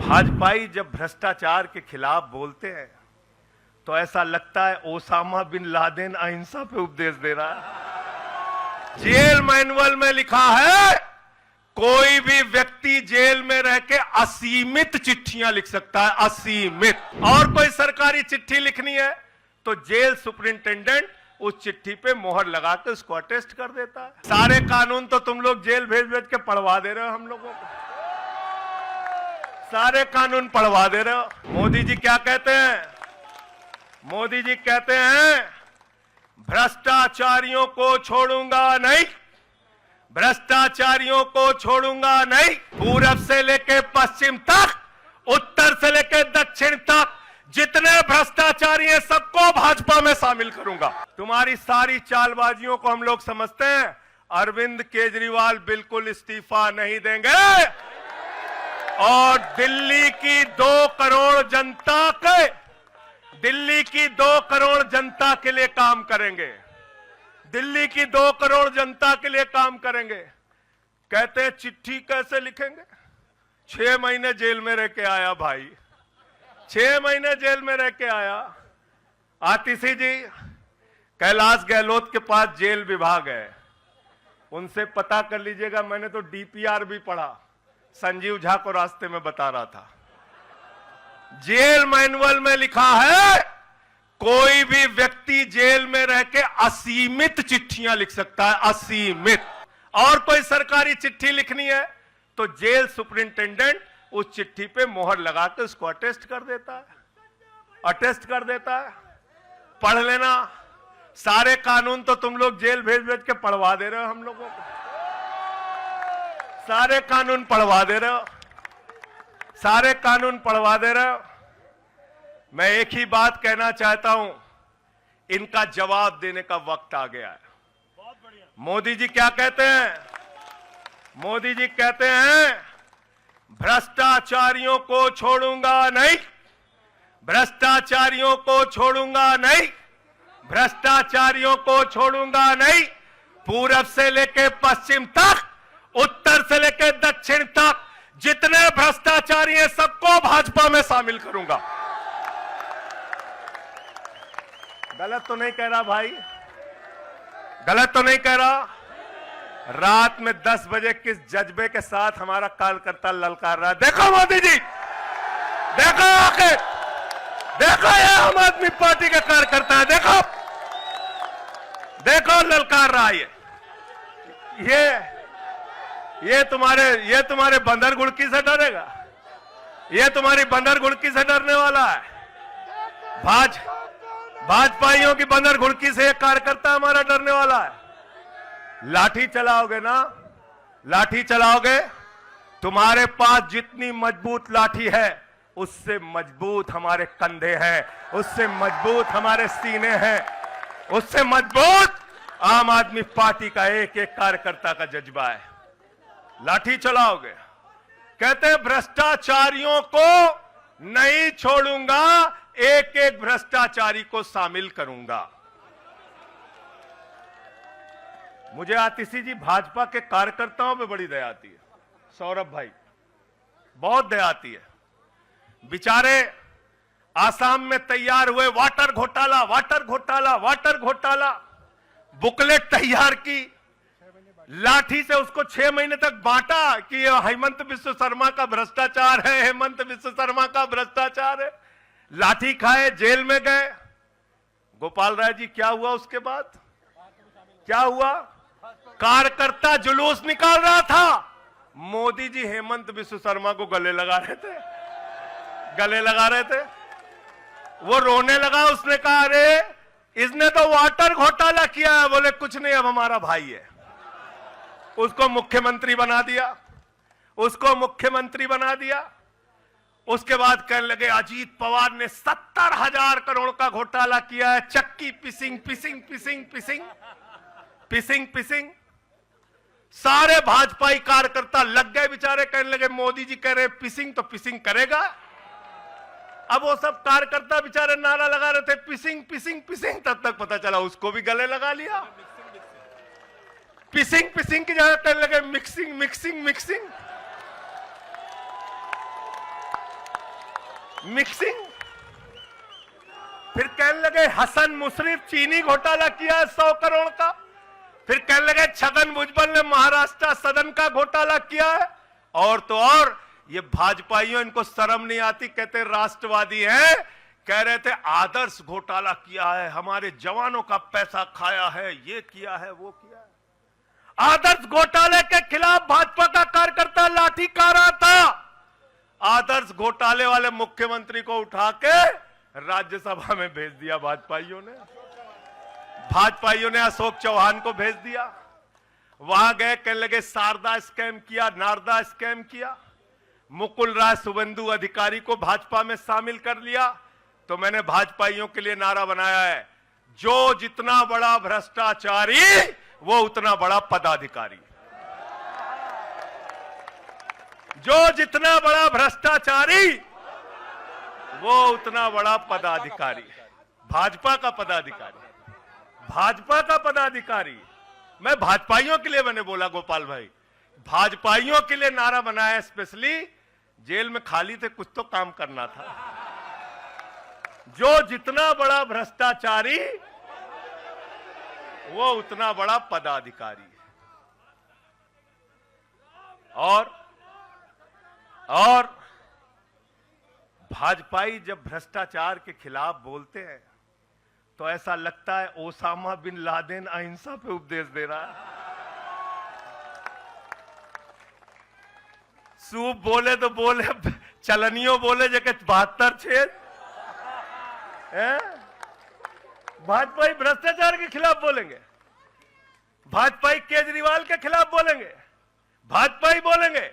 भाजपाई जब भ्रष्टाचार के खिलाफ बोलते हैं तो ऐसा लगता है ओसामा बिन लादेन अहिंसा पे उपदेश दे रहा है। जेल मैनुअल में लिखा है कोई भी व्यक्ति जेल में रह के असीमित चिट्ठियां लिख सकता है, असीमित। और कोई सरकारी चिट्ठी लिखनी है तो जेल सुपरिंटेंडेंट उस चिट्ठी पे मोहर लगा के उसको अटेस्ट कर देता है। सारे कानून तो तुम लोग जेल भेज भेज के पढ़वा दे रहे हो हम लोगों को, सारे कानून पढ़वा दे रहे हो। मोदी जी क्या कहते हैं? मोदी जी कहते हैं भ्रष्टाचारियों को छोड़ूंगा नहीं, भ्रष्टाचारियों को छोड़ूंगा नहीं। पूरब से लेके पश्चिम तक, उत्तर से लेके दक्षिण तक जितने भ्रष्टाचारी हैं सबको भाजपा में शामिल करूंगा। तुम्हारी सारी चालबाजियों को हम लोग समझते हैं। अरविंद केजरीवाल बिल्कुल इस्तीफा नहीं देंगे और दिल्ली की 2 करोड़ जनता के, दिल्ली की 2 करोड़ जनता के लिए काम करेंगे, दिल्ली की 2 करोड़ जनता के लिए काम करेंगे। कहते हैं चिट्ठी कैसे लिखेंगे? 6 महीने जेल में रह के आया भाई, 6 महीने जेल में रह के आया। आतिशी जी कैलाश गहलोत के पास जेल विभाग है, उनसे पता कर लीजिएगा। मैंने तो डीपीआर भी पढ़ा, संजीव झा को रास्ते में बता रहा था। जेल मैनुअल में लिखा है कोई भी व्यक्ति जेल में रह के असीमित चिट्ठियां लिख सकता है, असीमित। और कोई सरकारी चिट्ठी लिखनी है तो जेल सुपरिंटेंडेंट उस चिट्ठी पे मोहर लगा के उसको अटेस्ट कर देता है, अटेस्ट कर देता है। पढ़ लेना, सारे कानून तो तुम लोग जेल भेज भेज के पढ़वा दे रहे हो हम लोगों को, सारे कानून पढ़वा दे रहे हो, सारे कानून पढ़वा दे रहे हो। मैं एक ही बात कहना चाहता हूं, इनका जवाब देने का वक्त आ गया है। मोदी जी क्या कहते हैं? मोदी जी कहते हैं भ्रष्टाचारियों को छोड़ूंगा नहीं, भ्रष्टाचारियों को छोड़ूंगा नहीं, भ्रष्टाचारियों को छोड़ूंगा नहीं। पूरब से लेके पश्चिम तक, उत्तर से लेके दक्षिण तक जितने भ्रष्टाचारी हैं सबको भाजपा में शामिल करूंगा। गलत तो नहीं कह रहा भाई? गलत तो नहीं कह रहा? रात में 10 बजे किस जज्बे के साथ हमारा कार्यकर्ता ललकार रहा है। देखो मोदी जी, देखो आके, देखो ये आम आदमी पार्टी के कार्यकर्ता है, देखो देखो ललकार रहा है। ये तुम्हारे बंदर गुड़की से डरेगा? ये तुम्हारी बंदर गुड़की से डरने वाला है? भाजपाइयों की बंदर गुड़की से एक कार्यकर्ता हमारा डरने वाला है? लाठी चलाओगे ना, लाठी चलाओगे। तुम्हारे पास जितनी मजबूत लाठी है उससे मजबूत हमारे कंधे हैं, उससे मजबूत हमारे सीने हैं, उससे मजबूत आम आदमी पार्टी का एक एक कार्यकर्ता का जज्बा है। लाठी चलाओगे। कहते हैं भ्रष्टाचारियों को नहीं छोड़ूंगा, एक एक भ्रष्टाचारी को शामिल करूंगा। मुझे आतिशी जी भाजपा के कार्यकर्ताओं पे बड़ी दया आती है, सौरभ भाई, बहुत दया आती है। बेचारे आसाम में तैयार हुए, वाटर घोटाला, वाटर घोटाला, वाटर घोटाला, बुकलेट तैयार की, लाठी से उसको 6 महीने तक बांटा कि ये हेमंत बिस्व शर्मा का भ्रष्टाचार है, हेमंत बिस्व शर्मा का भ्रष्टाचार है। लाठी खाए, जेल में गए। गोपाल राय जी क्या हुआ उसके बाद? क्या हुआ? कार्यकर्ता जुलूस निकाल रहा था, मोदी जी हेमंत बिस्व शर्मा को गले लगा रहे थे, गले लगा रहे थे। वो रोने लगा, उसने कहा अरे इसने तो वाटर घोटाला किया है। बोले कुछ नहीं, अब हमारा भाई है। उसको मुख्यमंत्री बना दिया, उसको मुख्यमंत्री बना दिया। उसके बाद कहने लगे अजीत पवार ने 70,000 करोड़ का घोटाला किया है, चक्की पिसिंग पिसिंग पिसिंग पिसिंग पिसिंग पिसिंग। सारे भाजपाई कार्यकर्ता लग गए बेचारे, कहने लगे मोदी जी कह रहे पिसिंग तो पिसिंग करेगा। अब वो सब कार्यकर्ता बेचारे नारा लगा रहे थे पिसिंग पिसिंग पिसिंग, तब तक पता चला उसको भी गले लगा लिया। पिसिंग पिसिंग की जगह कहने लगे मिक्सिंग मिक्सिंग मिक्सिंग। मिक्सिंग। फिर कहने लगे हसन मुशर्रफ चीनी घोटाला किया है 100 करोड़ का। फिर कहने लगे छगन भुजबल ने महाराष्ट्र सदन का घोटाला किया है। और तो और ये भाजपाइयों, इनको शर्म नहीं आती, कहते राष्ट्रवादी हैं, कह रहे थे आदर्श घोटाला किया है, हमारे जवानों का पैसा खाया है, ये किया है, वो किया है। आदर्श घोटाले के खिलाफ भाजपा का कार्यकर्ता लाठी कारा था। आदर्श घोटाले वाले मुख्यमंत्री को उठा के राज्यसभा में भेज दिया भाजपाइयों ने। भाजपाइयों ने अशोक चौहान को भेज दिया। वहां गए, कहने लगे शारदा स्कैम किया, नारदा स्कैम किया। मुकुल राय शुभेंदु अधिकारी को भाजपा में शामिल कर लिया। तो मैंने भाजपाइयों के लिए नारा बनाया है, जो जितना बड़ा भ्रष्टाचारी वो उतना बड़ा पदाधिकारी। जो जितना बड़ा भ्रष्टाचारी वो उतना बड़ा पदाधिकारी। भाजपा का पदाधिकारी, भाजपा का पदाधिकारी। मैं भाजपाइयों के लिए मैंने बोला गोपाल भाई, भाजपाइयों के लिए नारा बनाया स्पेशली। जेल में खाली थे, कुछ तो काम करना था। जो जितना बड़ा भ्रष्टाचारी वो उतना बड़ा पदाधिकारी। और भाजपाई जब भ्रष्टाचार के खिलाफ बोलते हैं तो ऐसा लगता है ओसामा बिन लादेन अहिंसा पे उपदेश दे रहा है। सूप बोले तो बोले, चलनियों बोले जगह 72 छेद। भाजपाई भ्रष्टाचार के खिलाफ बोलेंगे, भाजपाई केजरीवाल के खिलाफ बोलेंगे, भाजपाई बोलेंगे